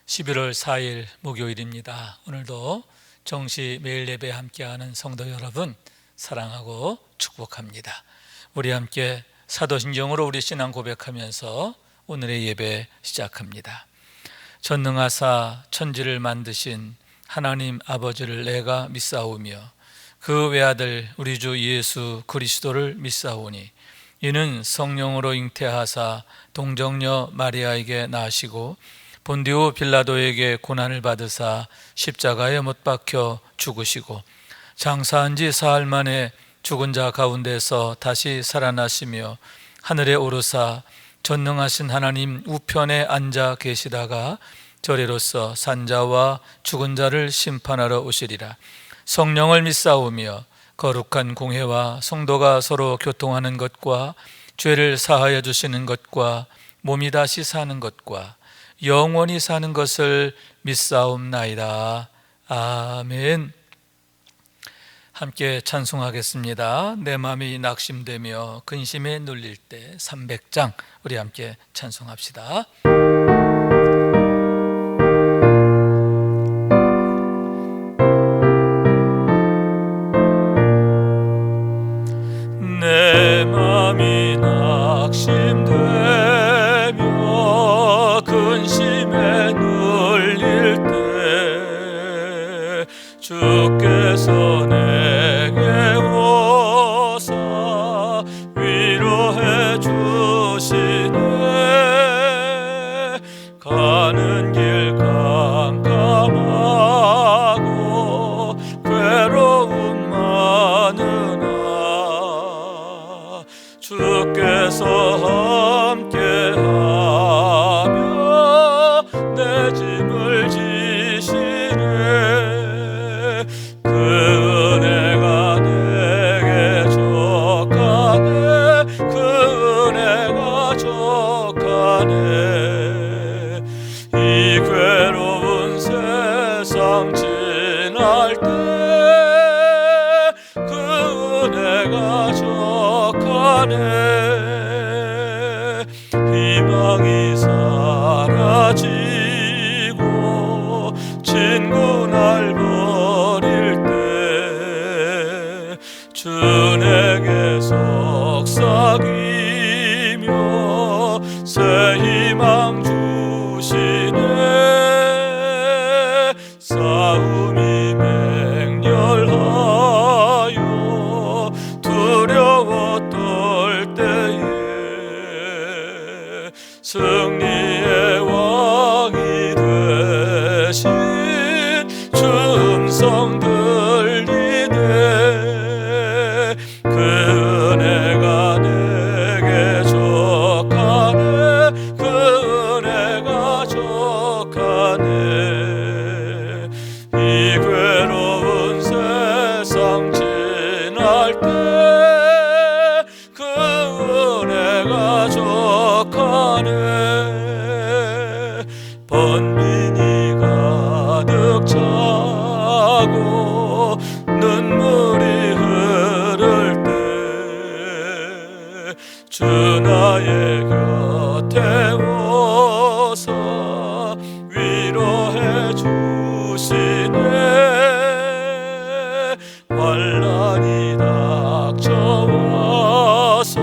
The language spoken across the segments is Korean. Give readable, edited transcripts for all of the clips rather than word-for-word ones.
11월 4일 목요일입니다. 오늘도 정시 매일 예배 함께하는 성도 여러분 사랑하고 축복합니다. 우리 함께 사도신경으로 우리 신앙 고백하면서 오늘의 예배 시작합니다. 전능하사 천지를 만드신 하나님 아버지를 내가 믿사오며 그 외아들 우리 주 예수 그리스도를 믿사오니 이는 성령으로 잉태하사 동정녀 마리아에게 나시고 본디오 빌라도에게 고난을 받으사 십자가에 못 박혀 죽으시고 장사한 지 사흘 만에 죽은 자 가운데서 다시 살아나시며 하늘에 오르사 전능하신 하나님 우편에 앉아 계시다가 저리로서 산자와 죽은 자를 심판하러 오시리라. 성령을 믿사오며 거룩한 공회와 성도가 서로 교통하는 것과 죄를 사하여 주시는 것과 몸이 다시 사는 것과 영원히 사는 것을 믿사옵나이다. 아멘. 함께 찬송하겠습니다. 내 마음이 낙심되며 근심에 눌릴 때 300장 우리 함께 찬송합시다. 내 마음이 낙심되며 근심에 눌릴 때 주께서 내게 오사 위로해 주시네. 가는 길 깜깜하고 괴로움 많으나 주께서 함께하며 내 짐을 지시네. 그 은혜가 내게 족하네. 그 은혜가 족하네. 이 괴로운 세상 지날 때 그 은혜가 족하네. 희망이 사라지고 친구 날 버릴 때 주 내게 속삭이며 새 희망 주시네. 싸움이 맹렬하여 두려워 떨 때에 승리의 왕이 되신 주 음성 들리네. 그 은혜가 내게 족하네. 그 은혜가 족하네. 이 괴로운 세상 지날 때 그 은혜가 족하네. 번민이 가득 차고 눈물이 흐를 때 주 나의 곁에 오사 위로해 주시네. 환난이 닥쳐와서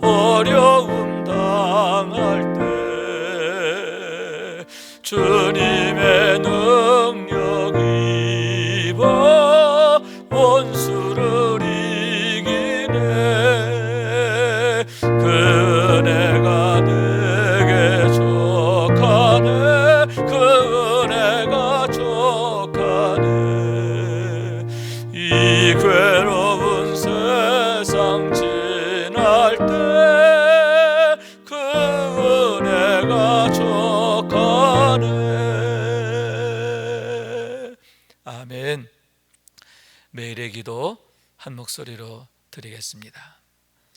어려움 당할 때 주님의 능력 입어 원수를 이기네. 그 은혜가 내게 족하네. 그 은혜가 족하네. 이 괴로운 세상 지날 때 그 은혜가 족하네. 아멘. 매일의 기도 한 목소리로 드리겠습니다.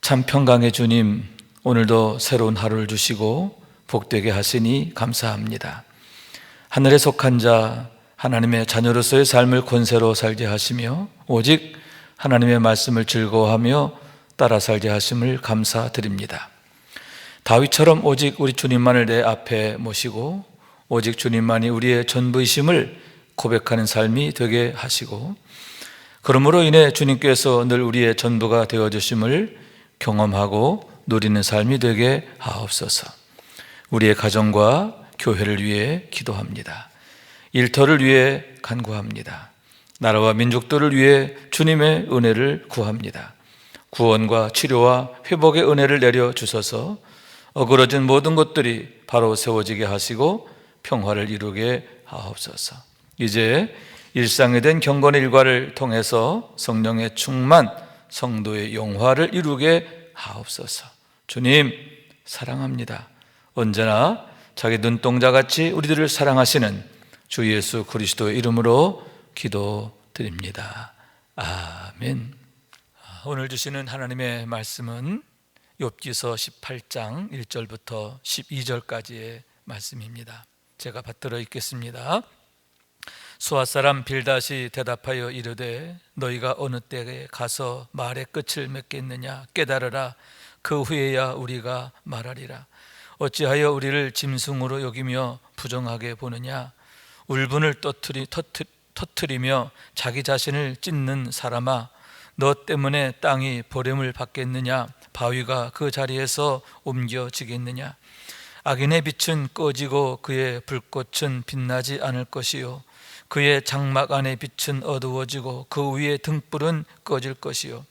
참 평강의 주님, 오늘도 새로운 하루를 주시고 복되게 하시니 감사합니다. 하늘에 속한 자 하나님의 자녀로서의 삶을 권세로 살게 하시며 오직 하나님의 말씀을 즐거워하며 따라 살게 하심을 감사드립니다. 다윗처럼 오직 우리 주님만을 내 앞에 모시고 오직 주님만이 우리의 전부이심을 고백하는 삶이 되게 하시고, 그러므로 인해 주님께서 늘 우리의 전부가 되어주심을 경험하고 누리는 삶이 되게 하옵소서. 우리의 가정과 교회를 위해 기도합니다. 일터를 위해 간구합니다. 나라와 민족들을 위해 주님의 은혜를 구합니다. 구원과 치료와 회복의 은혜를 내려주셔서 어그러진 모든 것들이 바로 세워지게 하시고 평화를 이루게 하옵소서. 이제 일상에 된 경건의 일과를 통해서 성령의 충만, 성도의 영화를 이루게 하옵소서. 주님 사랑합니다. 언제나 자기 눈동자같이 우리들을 사랑하시는 주 예수 그리스도의 이름으로 기도드립니다. 아멘. 오늘 주시는 하나님의 말씀은 욥기서 18장 1절부터 12절까지의 말씀입니다. 제가 받들어 읽겠습니다. 수아 사람 빌닷이 대답하여 이르되 너희가 어느 때에 가서 말의 끝을 맺겠느냐. 깨달으라. 그 후에야 우리가 말하리라. 어찌하여 우리를 짐승으로 여기며 부정하게 보느냐. 울분을 터뜨리며 자기 자신을 찢는 사람아, 너 때문에 땅이 버림을 받겠느냐. 바위가 그 자리에서 옮겨지겠느냐. 악인의 빛은 꺼지고 그의 불꽃은 빛나지 않을 것이요, 그의 장막 안의 빛은 어두워지고 그 위의 등불은 꺼질 것이요,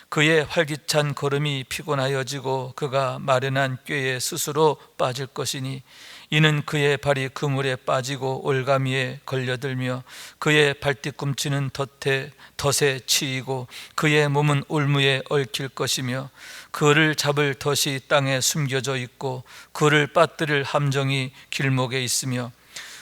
그의 활기찬 걸음이 피곤하여지고 그가 마련한 꾀에 스스로 빠질 것이니, 이는 그의 발이 그물에 빠지고 올가미에 걸려들며 그의 발뒤꿈치는 덫에 치이고 그의 몸은 올무에 얽힐 것이며, 그를 잡을 덫이 땅에 숨겨져 있고 그를 빠뜨릴 함정이 길목에 있으며,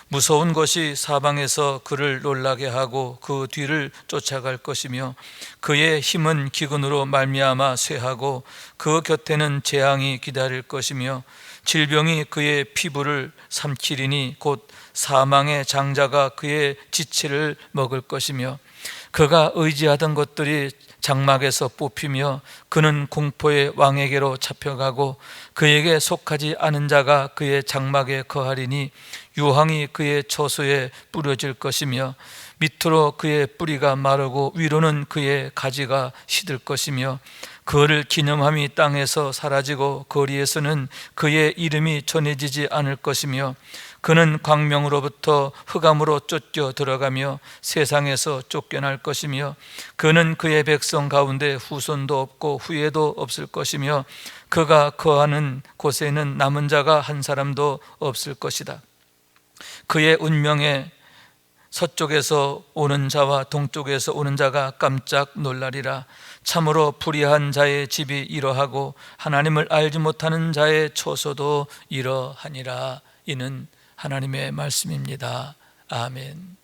무서운 것이 사방에서 그를 놀라게 하고 그 뒤를 쫓아갈 것이며, 그의 힘은 기근으로 말미암아 쇠하고 그 곁에는 재앙이 기다릴 것이며, 질병이 그의 피부를 삼키리니 곧 사망의 장자가 그의 지체를 먹을 것이며, 그가 의지하던 것들이 장막에서 뽑히며 그는 공포의 왕에게로 잡혀가고 그에게 속하지 않은 자가 그의 장막에 거하리니, 유황이 그의 처소에 뿌려질 것이며 밑으로 그의 뿌리가 마르고 위로는 그의 가지가 시들 것이며, 그를 기념함이 땅에서 사라지고 거리에서는 그의 이름이 전해지지 않을 것이며, 그는 광명으로부터 흑암으로 쫓겨 들어가며 세상에서 쫓겨날 것이며, 그는 그의 백성 가운데 후손도 없고 후예도 없을 것이며, 그가 거하는 곳에는 남은 자가 한 사람도 없을 것이다. 그의 운명에 서쪽에서 오는 자와 동쪽에서 오는 자가 깜짝 놀라리라. 참으로 불의한 자의 집이 이러하고 하나님을 알지 못하는 자의 처소도 이러하니라. 이는 하나님의 말씀입니다. 아멘.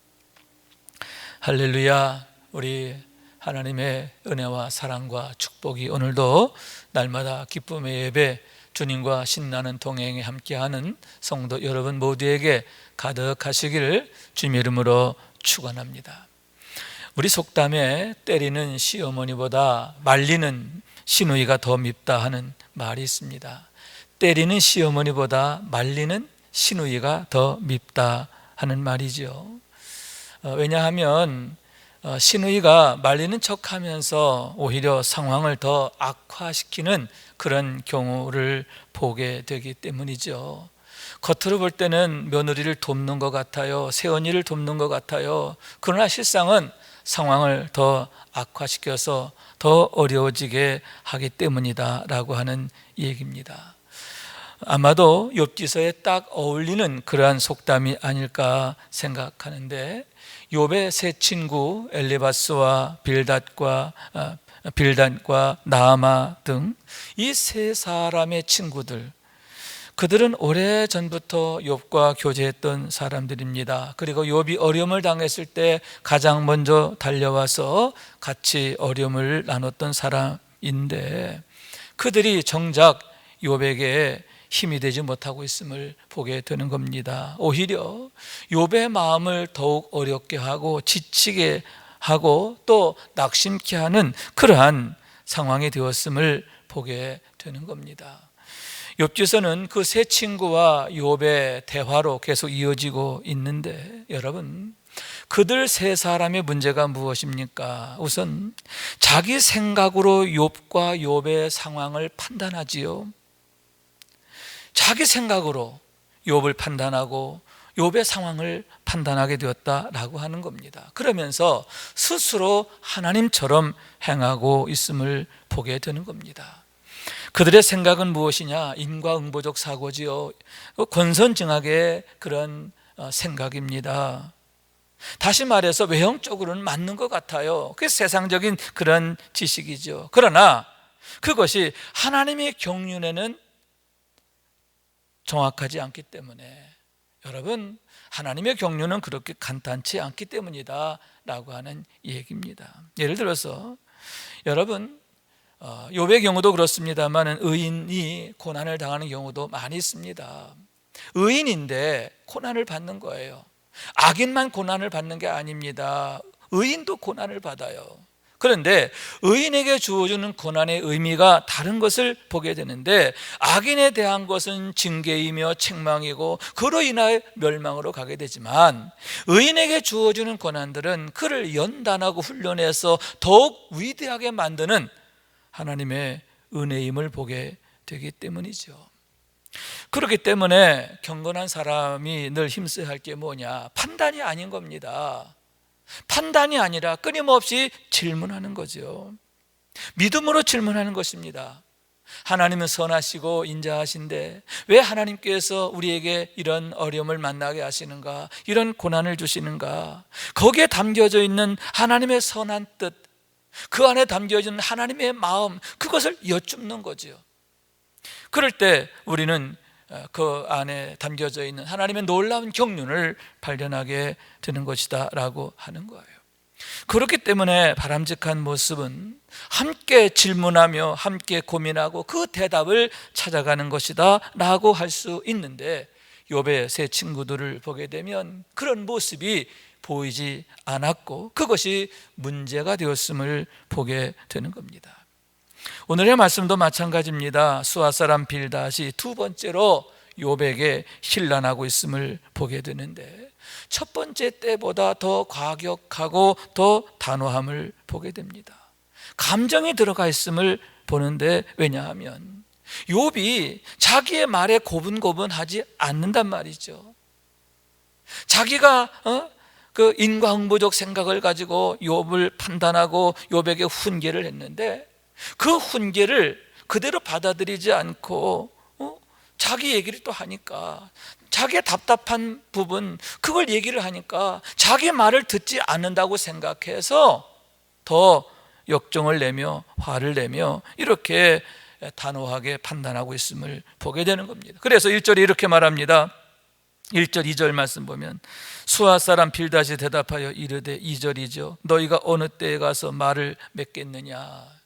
할렐루야. 우리 하나님의 은혜와 사랑과 축복이 오늘도 날마다 기쁨의 예배, 주님과 신나는 동행에 함께하는 성도 여러분 모두에게 가득하시기를 주님의 이름으로 축원합니다. 우리 속담에 때리는 시어머니보다 말리는 시누이가 더 밉다 하는 말이 있습니다. 때리는 시어머니보다 말리는 시누이가 더 밉다 하는 말이죠. 왜냐하면 시누이가 말리는 척하면서 오히려 상황을 더 악화시키는 그런 경우를 보게 되기 때문이죠. 겉으로 볼 때는 며느리를 돕는 것 같아요. 새언니를 돕는 것 같아요. 그러나 실상은 상황을 더 악화시켜서 더 어려워지게 하기 때문이다 라고 하는 얘기입니다. 아마도 욥기서에 딱 어울리는 그러한 속담이 아닐까 생각하는데, 욥의 세 친구 엘리바스와 빌닷과 나아마 등 이 세 사람의 친구들, 그들은 오래전부터 욥과 교제했던 사람들입니다. 그리고 욥이 어려움을 당했을 때 가장 먼저 달려와서 같이 어려움을 나눴던 사람인데, 그들이 정작 욥에게 힘이 되지 못하고 있음을 보게 되는 겁니다. 오히려 욥의 마음을 더욱 어렵게 하고 지치게 하고 또 낙심케 하는 그러한 상황이 되었음을 보게 되는 겁니다. 욥기서는 그 세 친구와 욥의 대화로 계속 이어지고 있는데, 여러분, 그들 세 사람의 문제가 무엇입니까? 우선 자기 생각으로 욥과 욥의 상황을 판단하지요. 자기 생각으로 욥을 판단하고 욥의 상황을 판단하게 되었다라고 하는 겁니다. 그러면서 스스로 하나님처럼 행하고 있음을 보게 되는 겁니다. 그들의 생각은 무엇이냐? 인과응보적 사고지요. 권선징악의 그런 생각입니다. 다시 말해서 외형적으로는 맞는 것 같아요. 그게 세상적인 그런 지식이죠. 그러나 그것이 하나님의 경륜에는 정확하지 않기 때문에, 여러분, 하나님의 경륜은 그렇게 간단치 않기 때문이다 라고 하는 얘기입니다. 예를 들어서 여러분, 욥의 경우도 그렇습니다만 의인이 고난을 당하는 경우도 많이 있습니다. 의인인데 고난을 받는 거예요. 악인만 고난을 받는 게 아닙니다. 의인도 고난을 받아요. 그런데 의인에게 주어주는 고난의 의미가 다른 것을 보게 되는데, 악인에 대한 것은 징계이며 책망이고 그로 인하여 멸망으로 가게 되지만, 의인에게 주어주는 고난들은 그를 연단하고 훈련해서 더욱 위대하게 만드는 하나님의 은혜임을 보게 되기 때문이죠. 그렇기 때문에 경건한 사람이 늘 힘써야 할 게 뭐냐? 판단이 아닌 겁니다. 판단이 아니라 끊임없이 질문하는 거죠. 믿음으로 질문하는 것입니다. 하나님은 선하시고 인자하신데 왜 하나님께서 우리에게 이런 어려움을 만나게 하시는가? 이런 고난을 주시는가? 거기에 담겨져 있는 하나님의 선한 뜻, 그 안에 담겨져 있는 하나님의 마음, 그것을 여쭙는 거죠. 그럴 때 우리는 그 안에 담겨져 있는 하나님의 놀라운 경륜을 발견하게 되는 것이다 라고 하는 거예요. 그렇기 때문에 바람직한 모습은 함께 질문하며 함께 고민하고 그 대답을 찾아가는 것이다 라고 할 수 있는데, 욥의 세 친구들을 보게 되면 그런 모습이 보이지 않았고 그것이 문제가 되었음을 보게 되는 겁니다. 오늘의 말씀도 마찬가지입니다. 수아 사람 빌닷이 두 번째로 욥에게 신란하고 있음을 보게 되는데, 첫 번째 때보다 더 과격하고 더 단호함을 보게 됩니다. 감정이 들어가 있음을 보는데, 왜냐하면 욥이 자기의 말에 고분고분하지 않는단 말이죠. 자기가 그 인과응보적 생각을 가지고 욥을 판단하고 욥에게 훈계를 했는데, 그 훈계를 그대로 받아들이지 않고 자기 얘기를 또 하니까, 자기의 답답한 부분 그걸 얘기를 하니까 자기 말을 듣지 않는다고 생각해서 더 역정을 내며 화를 내며 이렇게 단호하게 판단하고 있음을 보게 되는 겁니다. 그래서 1절에 이렇게 말합니다. 1절 2절 말씀 보면, 수아 사람 빌닷이 대답하여 이르되, 2절이죠. 너희가 어느 때에 가서 말을 맺겠느냐?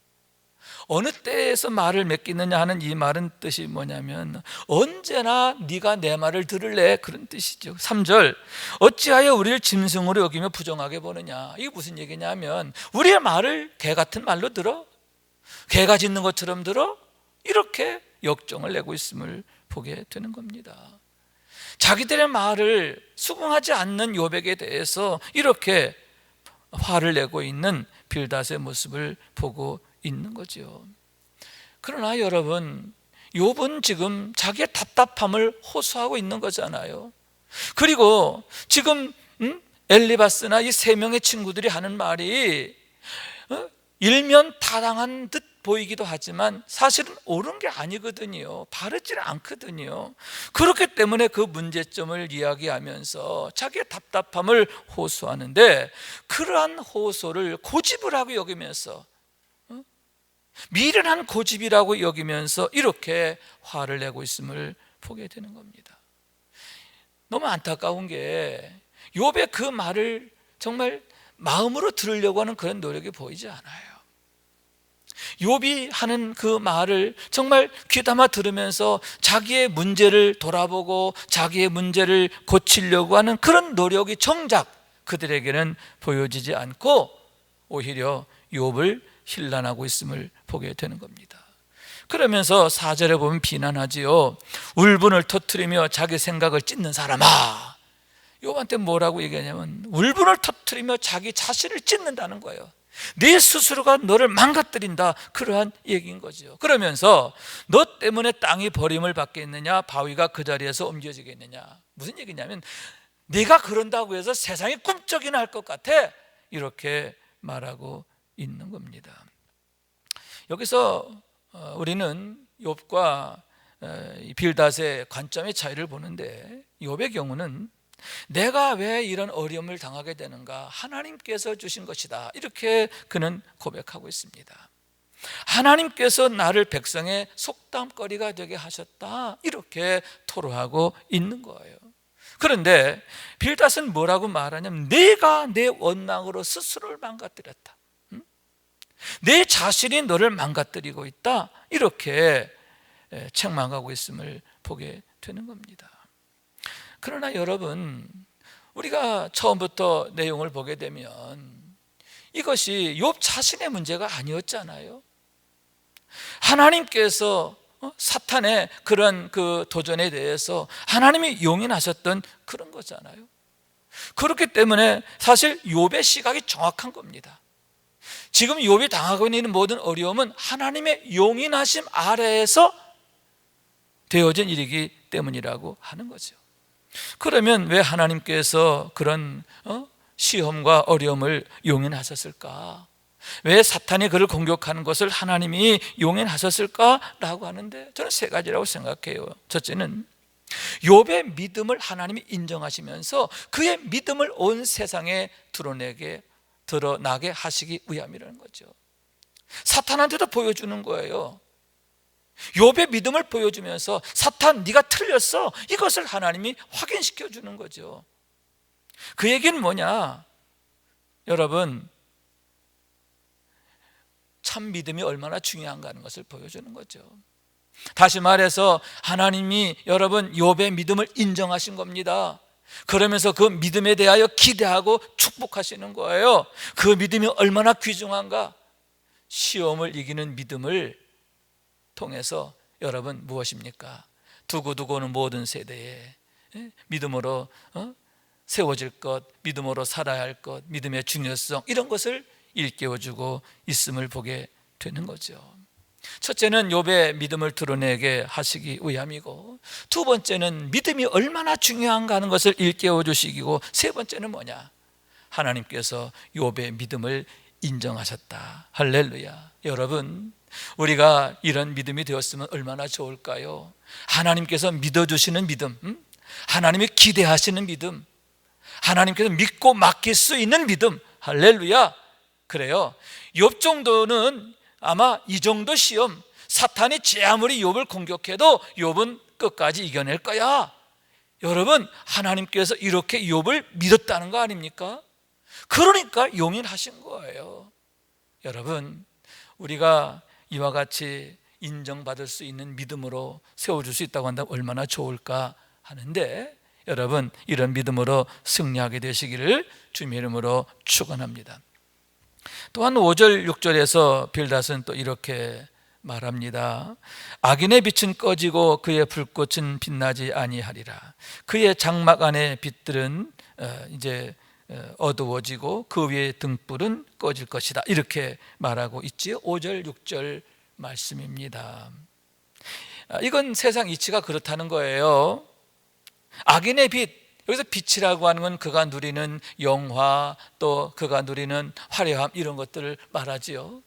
어느 때에서 말을 맺겠느냐 하는 이 말은 뜻이 뭐냐면, 언제나 네가 내 말을 들을래, 그런 뜻이죠. 3절, 어찌하여 우리를 짐승으로 여기며 부정하게 보느냐? 이게 무슨 얘기냐면, 우리의 말을 개 같은 말로 들어? 개가 짖는 것처럼 들어? 이렇게 역정을 내고 있음을 보게 되는 겁니다. 자기들의 말을 수긍하지 않는 욥에게 대해서 이렇게 화를 내고 있는 빌닷의 모습을 보고 있는 거죠. 그러나 여러분, 욥은 지금 자기의 답답함을 호소하고 있는 거잖아요. 그리고 지금 엘리바스나 이 세 명의 친구들이 하는 말이 일면타당한 듯 보이기도 하지만 사실은 옳은 게 아니거든요. 바르지 않거든요. 그렇기 때문에 그 문제점을 이야기하면서 자기의 답답함을 호소하는데, 그러한 호소를 고집을 하고 여기면서, 미련한 고집이라고 여기면서 이렇게 화를 내고 있음을 보게 되는 겁니다. 너무 안타까운 게, 욥의 그 말을 정말 마음으로 들으려고 하는 그런 노력이 보이지 않아요. 욥이 하는 그 말을 정말 귀담아 들으면서 자기의 문제를 돌아보고 자기의 문제를 고치려고 하는 그런 노력이 정작 그들에게는 보여지지 않고 오히려 욥을 힐난하고 있음을 보게 되는 겁니다. 그러면서 4절에 보면 비난하지요. 울분을 터뜨리며 자기 생각을 찢는 사람아. 욥한테 뭐라고 얘기하냐면 울분을 터뜨리며 자기 자신을 찢는다는 거예요. 네 스스로가 너를 망가뜨린다, 그러한 얘기인 거죠. 그러면서 너 때문에 땅이 버림을 받겠느냐, 바위가 그 자리에서 옮겨지겠느냐. 무슨 얘기냐면 네가 그런다고 해서 세상이 꿈쩍이나 할 것 같아, 이렇게 말하고 있는 겁니다. 여기서 우리는 욥과 빌닷의 관점의 차이를 보는데, 욥의 경우는 내가 왜 이런 어려움을 당하게 되는가, 하나님께서 주신 것이다, 이렇게 그는 고백하고 있습니다. 하나님께서 나를 백성의 속담거리가 되게 하셨다, 이렇게 토로하고 있는 거예요. 그런데 빌닷은 뭐라고 말하냐면 내가 내 원망으로 스스로를 망가뜨렸다, 내 자신이 너를 망가뜨리고 있다, 이렇게 책망하고 있음을 보게 되는 겁니다. 그러나 여러분, 우리가 처음부터 내용을 보게 되면 이것이 욥 자신의 문제가 아니었잖아요. 하나님께서 사탄의 그런 그 도전에 대해서 하나님이 용인하셨던 그런 거잖아요. 그렇기 때문에 사실 욥의 시각이 정확한 겁니다. 지금 욥이 당하고 있는 모든 어려움은 하나님의 용인하심 아래에서 되어진 일이기 때문이라고 하는 거죠. 그러면 왜 하나님께서 그런 시험과 어려움을 용인하셨을까? 왜 사탄이 그를 공격하는 것을 하나님이 용인하셨을까라고 하는데, 저는 세 가지라고 생각해요. 첫째는 욥의 믿음을 하나님이 인정하시면서 그의 믿음을 온 세상에 드러나게 하시기 위함이라는 거죠. 사탄한테도 보여주는 거예요. 욥의 믿음을 보여주면서 사탄, 네가 틀렸어, 이것을 하나님이 확인시켜 주는 거죠. 그 얘기는 뭐냐? 여러분, 참 믿음이 얼마나 중요한가 하는 것을 보여주는 거죠. 다시 말해서 하나님이 여러분 욥의 믿음을 인정하신 겁니다. 그러면서 그 믿음에 대하여 기대하고 축복하시는 거예요. 그 믿음이 얼마나 귀중한가? 시험을 이기는 믿음을 통해서 여러분 무엇입니까? 두고두고 오는 모든 세대에 믿음으로 세워질 것, 믿음으로 살아야 할 것, 믿음의 중요성, 이런 것을 일깨워주고 있음을 보게 되는 거죠. 첫째는 욥의 믿음을 드러내게 하시기 위함이고, 두 번째는 믿음이 얼마나 중요한가 하는 것을 일깨워주시기고, 세 번째는 뭐냐? 하나님께서 욥의 믿음을 인정하셨다. 할렐루야. 여러분, 우리가 이런 믿음이 되었으면 얼마나 좋을까요? 하나님께서 믿어주시는 믿음, 하나님이 기대하시는 믿음, 하나님께서 믿고 맡길 수 있는 믿음. 할렐루야. 그래요. 욥 정도는 아마 이 정도 시험, 사탄이 제 아무리 욥을 공격해도 욥은 끝까지 이겨낼 거야. 여러분, 하나님께서 이렇게 욥을 믿었다는 거 아닙니까? 그러니까 용인하신 거예요. 여러분, 우리가 이와 같이 인정받을 수 있는 믿음으로 세워줄 수 있다고 한다면 얼마나 좋을까 하는데, 여러분 이런 믿음으로 승리하게 되시기를 주님의 이름으로 축원합니다. 또한 5절 6절에서 빌닷은 또 이렇게 말합니다. 악인의 빛은 꺼지고 그의 불꽃은 빛나지 아니하리라. 그의 장막 안의 빛들은 이제 어두워지고 그 위에 등불은 꺼질 것이다, 이렇게 말하고 있지요. 5절 6절 말씀입니다. 이건 세상 이치가 그렇다는 거예요. 악인의 빛, 여기서 빛이라고 하는 건 그가 누리는 영화, 또 그가 누리는 화려함, 이런 것들을 말하지요.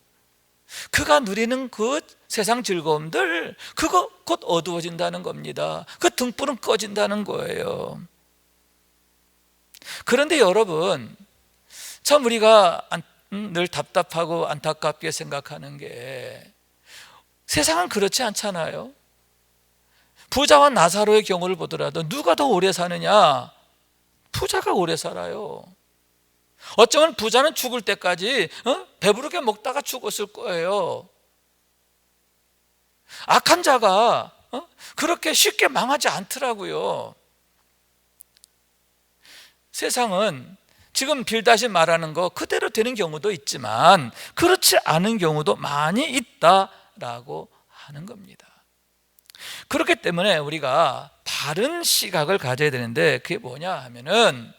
그가 누리는 그 세상 즐거움들, 그거 곧 어두워진다는 겁니다. 그 등불은 꺼진다는 거예요. 그런데 여러분, 참 우리가 늘 답답하고 안타깝게 생각하는 게, 세상은 그렇지 않잖아요. 부자와 나사로의 경우를 보더라도 누가 더 오래 사느냐? 부자가 오래 살아요. 어쩌면 부자는 죽을 때까지 배부르게 먹다가 죽었을 거예요. 악한 자가 그렇게 쉽게 망하지 않더라고요. 세상은 지금 빌닷이 말하는 거 그대로 되는 경우도 있지만 그렇지 않은 경우도 많이 있다라고 하는 겁니다. 그렇기 때문에 우리가 바른 시각을 가져야 되는데, 그게 뭐냐 하면은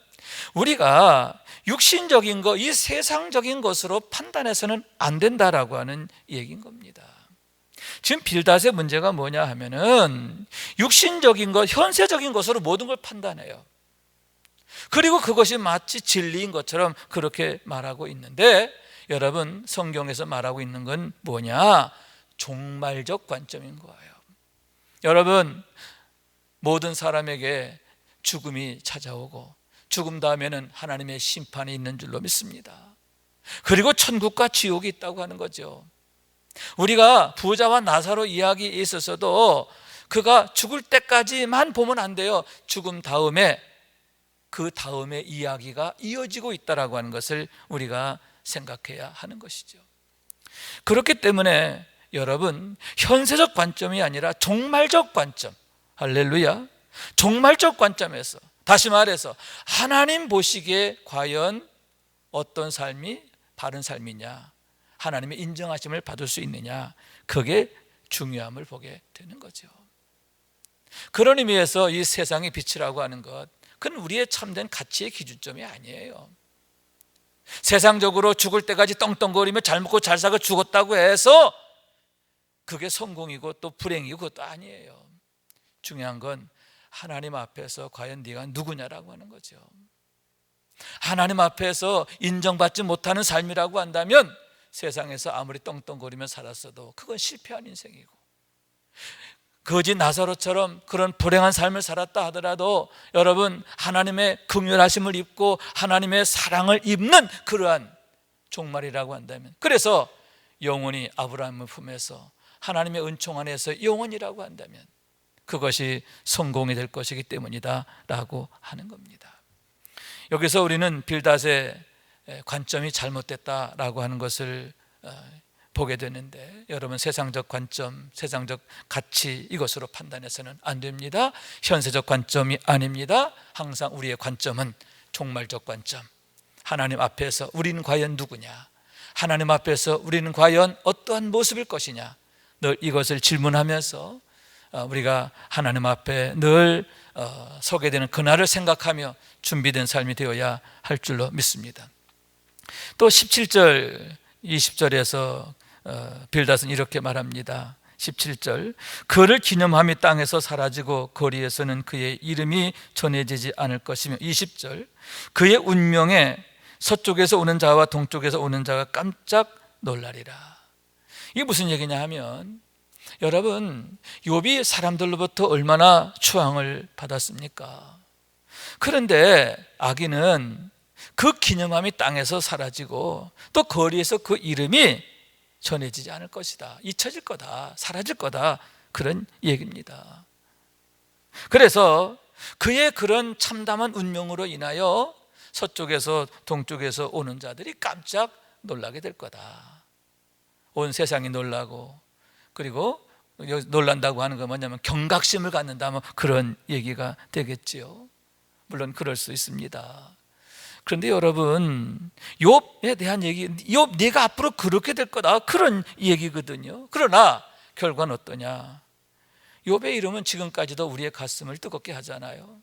우리가 육신적인 것, 이 세상적인 것으로 판단해서는 안 된다라고 하는 얘기인 겁니다. 지금 빌닷의 문제가 뭐냐 하면은 육신적인 것, 현세적인 것으로 모든 걸 판단해요. 그리고 그것이 마치 진리인 것처럼 그렇게 말하고 있는데, 여러분, 성경에서 말하고 있는 건 뭐냐? 종말적 관점인 거예요. 여러분, 모든 사람에게 죽음이 찾아오고 죽음 다음에는 하나님의 심판이 있는 줄로 믿습니다. 그리고 천국과 지옥이 있다고 하는 거죠. 우리가 부자와 나사로 이야기에 있어서도 그가 죽을 때까지만 보면 안 돼요. 죽음 다음에 그 다음에 이야기가 이어지고 있다라고 하는 것을 우리가 생각해야 하는 것이죠. 그렇기 때문에 여러분, 현세적 관점이 아니라 종말적 관점, 할렐루야, 종말적 관점에서, 다시 말해서 하나님 보시기에 과연 어떤 삶이 바른 삶이냐, 하나님의 인정하심을 받을 수 있느냐, 그게 중요함을 보게 되는 거죠. 그런 의미에서 이 세상의 빛이라고 하는 것, 그건 우리의 참된 가치의 기준점이 아니에요. 세상적으로 죽을 때까지 떵떵거리며 잘 먹고 잘 살고 죽었다고 해서 그게 성공이고 또 불행이고 그것도 아니에요. 중요한 건 하나님 앞에서 과연 네가 누구냐라고 하는 거죠. 하나님 앞에서 인정받지 못하는 삶이라고 한다면 세상에서 아무리 떵떵거리며 살았어도 그건 실패한 인생이고, 거지 나사로처럼 그런 불행한 삶을 살았다 하더라도 여러분, 하나님의 긍휼하심을 입고 하나님의 사랑을 입는 그러한 종말이라고 한다면, 그래서 영원히 아브라함의 품에서 하나님의 은총 안에서 영원이라고 한다면 그것이 성공이 될 것이기 때문이다 라고 하는 겁니다. 여기서 우리는 빌닷의 관점이 잘못됐다라고 하는 것을 보게 되는데, 여러분, 세상적 관점, 세상적 가치, 이것으로 판단해서는 안 됩니다. 현세적 관점이 아닙니다. 항상 우리의 관점은 종말적 관점, 하나님 앞에서 우리는 과연 누구냐, 하나님 앞에서 우리는 과연 어떠한 모습일 것이냐, 늘 이것을 질문하면서 우리가 하나님 앞에 늘 서게 되는 그날을 생각하며 준비된 삶이 되어야 할 줄로 믿습니다. 또 17절, 20절에서 빌닷은 이렇게 말합니다. 17절, 그를 기념함이 땅에서 사라지고 거리에서는 그의 이름이 전해지지 않을 것이며, 20절, 그의 운명에 서쪽에서 오는 자와 동쪽에서 오는 자가 깜짝 놀라리라. 이게 무슨 얘기냐 하면, 여러분, 욥이 사람들로부터 얼마나 추앙을 받았습니까? 그런데 악인은 그 기념함이 땅에서 사라지고 또 거리에서 그 이름이 전해지지 않을 것이다, 잊혀질 거다, 사라질 거다, 그런 얘기입니다. 그래서 그의 그런 참담한 운명으로 인하여 서쪽에서 동쪽에서 오는 자들이 깜짝 놀라게 될 거다. 온 세상이 놀라고, 그리고 놀란다고 하는 건 뭐냐면 경각심을 갖는다, 뭐 그런 얘기가 되겠지요. 물론 그럴 수 있습니다. 그런데 여러분, 욥에 대한 얘기, 욥 네가 앞으로 그렇게 될 거다, 그런 얘기거든요. 그러나 결과는 어떠냐? 욥의 이름은 지금까지도 우리의 가슴을 뜨겁게 하잖아요.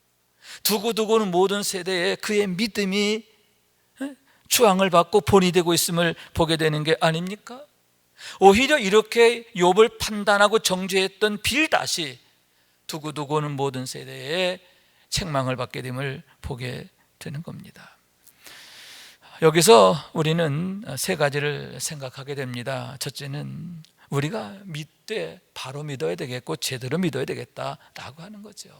두고두고는 모든 세대에 그의 믿음이 추앙을 받고 본이 되고 있음을 보게 되는 게 아닙니까? 오히려 이렇게 욥을 판단하고 정죄했던 빌닷이 두고두고는 모든 세대에 책망을 받게 됨을 보게 되는 겁니다. 여기서 우리는 세 가지를 생각하게 됩니다. 첫째는 우리가 믿되 바로 믿어야 되겠고 제대로 믿어야 되겠다라고 하는 거죠.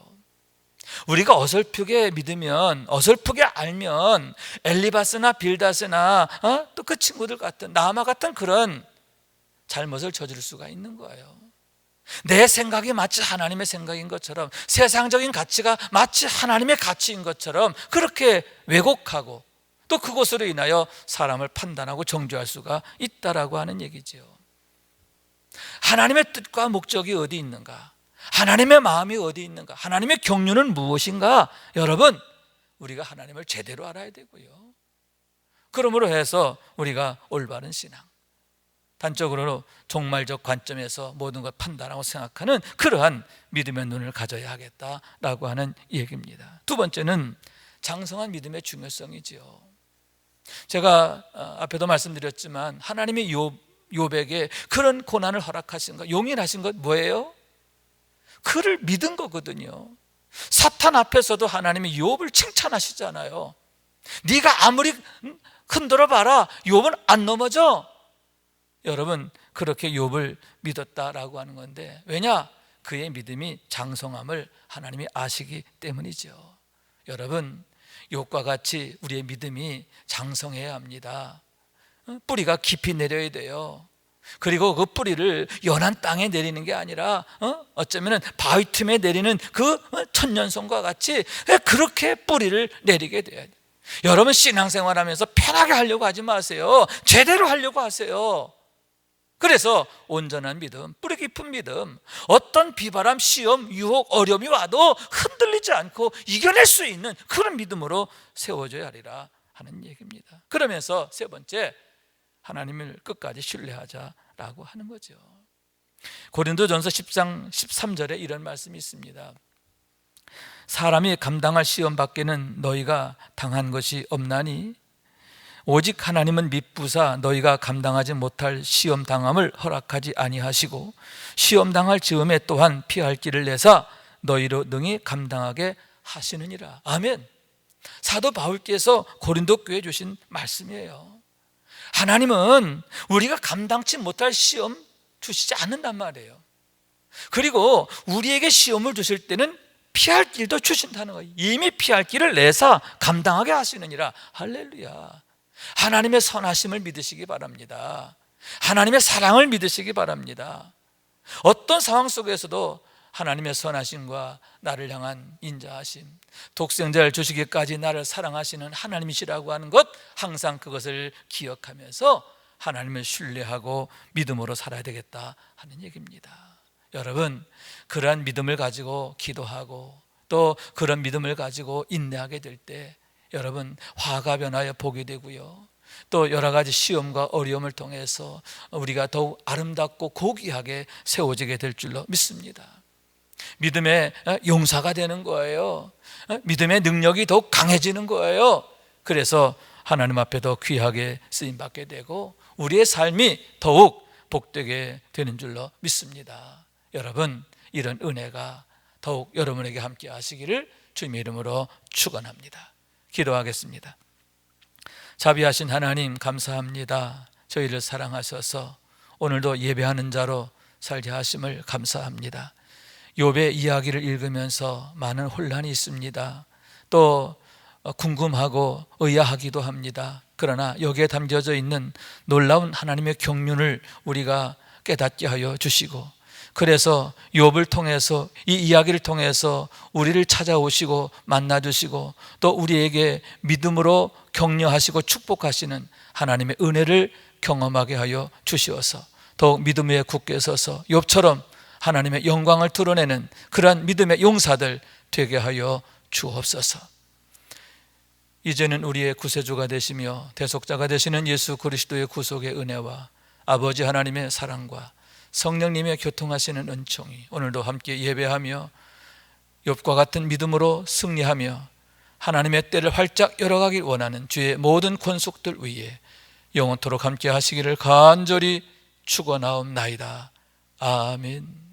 우리가 어설프게 믿으면, 어설프게 알면 엘리바스나 빌닷이나 또 그 친구들 같은, 나아마 같은 그런 잘못을 저지를 수가 있는 거예요. 내 생각이 마치 하나님의 생각인 것처럼, 세상적인 가치가 마치 하나님의 가치인 것처럼 그렇게 왜곡하고 또 그것으로 인하여 사람을 판단하고 정죄할 수가 있다라고 하는 얘기죠. 하나님의 뜻과 목적이 어디 있는가? 하나님의 마음이 어디 있는가? 하나님의 경륜은 무엇인가? 여러분, 우리가 하나님을 제대로 알아야 되고요. 그러므로 해서 우리가 올바른 신앙, 단적으로 종말적 관점에서 모든 걸 판단하고 생각하는 그러한 믿음의 눈을 가져야 하겠다라고 하는 얘기입니다. 두 번째는 장성한 믿음의 중요성이지요. 제가 앞에도 말씀드렸지만 하나님이 욥에게 그런 고난을 허락하신 것, 용인하신 것 뭐예요? 그를 믿은 거거든요. 사탄 앞에서도 하나님이 욥을 칭찬하시잖아요. 네가 아무리 흔들어 봐라, 욥은 안 넘어져. 여러분, 그렇게 욥을 믿었다라고 하는 건데, 왜냐? 그의 믿음이 장성함을 하나님이 아시기 때문이죠. 여러분, 욥과 같이 우리의 믿음이 장성해야 합니다. 뿌리가 깊이 내려야 돼요. 그리고 그 뿌리를 연한 땅에 내리는 게 아니라 어쩌면 바위 틈에 내리는 그 천년송과 같이 그렇게 뿌리를 내리게 돼야 돼요. 여러분, 신앙생활하면서 편하게 하려고 하지 마세요. 제대로 하려고 하세요. 그래서 온전한 믿음, 뿌리 깊은 믿음, 어떤 비바람, 시험, 유혹, 어려움이 와도 흔들리지 않고 이겨낼 수 있는 그런 믿음으로 세워져야 하리라 하는 얘기입니다. 그러면서 세 번째, 하나님을 끝까지 신뢰하자라고 하는 거죠. 고린도전서 10장 13절에 이런 말씀이 있습니다. 사람이 감당할 시험 밖에는 너희가 당한 것이 없나니 오직 하나님은 미쁘사 너희가 감당하지 못할 시험 당함을 허락하지 아니하시고 시험 당할 즈음에 또한 피할 길을 내사 너희로 능히 감당하게 하시느니라. 아멘. 사도 바울께서 고린도 교회에 주신 말씀이에요. 하나님은 우리가 감당치 못할 시험 주시지 않는단 말이에요. 그리고 우리에게 시험을 주실 때는 피할 길도 주신다는 거예요. 이미 피할 길을 내사 감당하게 하시느니라. 할렐루야. 하나님의 선하심을 믿으시기 바랍니다. 하나님의 사랑을 믿으시기 바랍니다. 어떤 상황 속에서도 하나님의 선하심과 나를 향한 인자하심, 독생자를 주시기까지 나를 사랑하시는 하나님이시라고 하는 것, 항상 그것을 기억하면서 하나님을 신뢰하고 믿음으로 살아야 되겠다 하는 얘기입니다. 여러분, 그러한 믿음을 가지고 기도하고 또 그런 믿음을 가지고 인내하게 될 때 여러분, 화가 변하여 복이 되고요, 또 여러 가지 시험과 어려움을 통해서 우리가 더욱 아름답고 고귀하게 세워지게 될 줄로 믿습니다. 믿음의 용사가 되는 거예요. 믿음의 능력이 더욱 강해지는 거예요. 그래서 하나님 앞에 더 귀하게 쓰임받게 되고 우리의 삶이 더욱 복되게 되는 줄로 믿습니다. 여러분, 이런 은혜가 더욱 여러분에게 함께 하시기를 주님의 이름으로 축원합니다. 기도하겠습니다. 자비하신 하나님, 감사합니다. 저희를 사랑하셔서 오늘도 예배하는 자로 살게 하심을 감사합니다. 욥의 이야기를 읽으면서 많은 혼란이 있습니다. 또 궁금하고 의아하기도 합니다. 그러나 여기에 담겨져 있는 놀라운 하나님의 경륜을 우리가 깨닫게 하여 주시고, 그래서 욥을 통해서, 이 이야기를 통해서 우리를 찾아오시고 만나주시고 또 우리에게 믿음으로 격려하시고 축복하시는 하나님의 은혜를 경험하게 하여 주시어서 더욱 믿음 위에 굳게 서서 욥처럼 하나님의 영광을 드러내는 그러한 믿음의 용사들 되게 하여 주옵소서. 이제는 우리의 구세주가 되시며 대속자가 되시는 예수 그리스도의 구속의 은혜와 아버지 하나님의 사랑과 성령님의 교통하시는 은총이 오늘도 함께 예배하며 욥과 같은 믿음으로 승리하며 하나님의 때를 활짝 열어가길 원하는 주의 모든 권속들 위에 영원토록 함께 하시기를 간절히 축원하옵나이다. 아멘.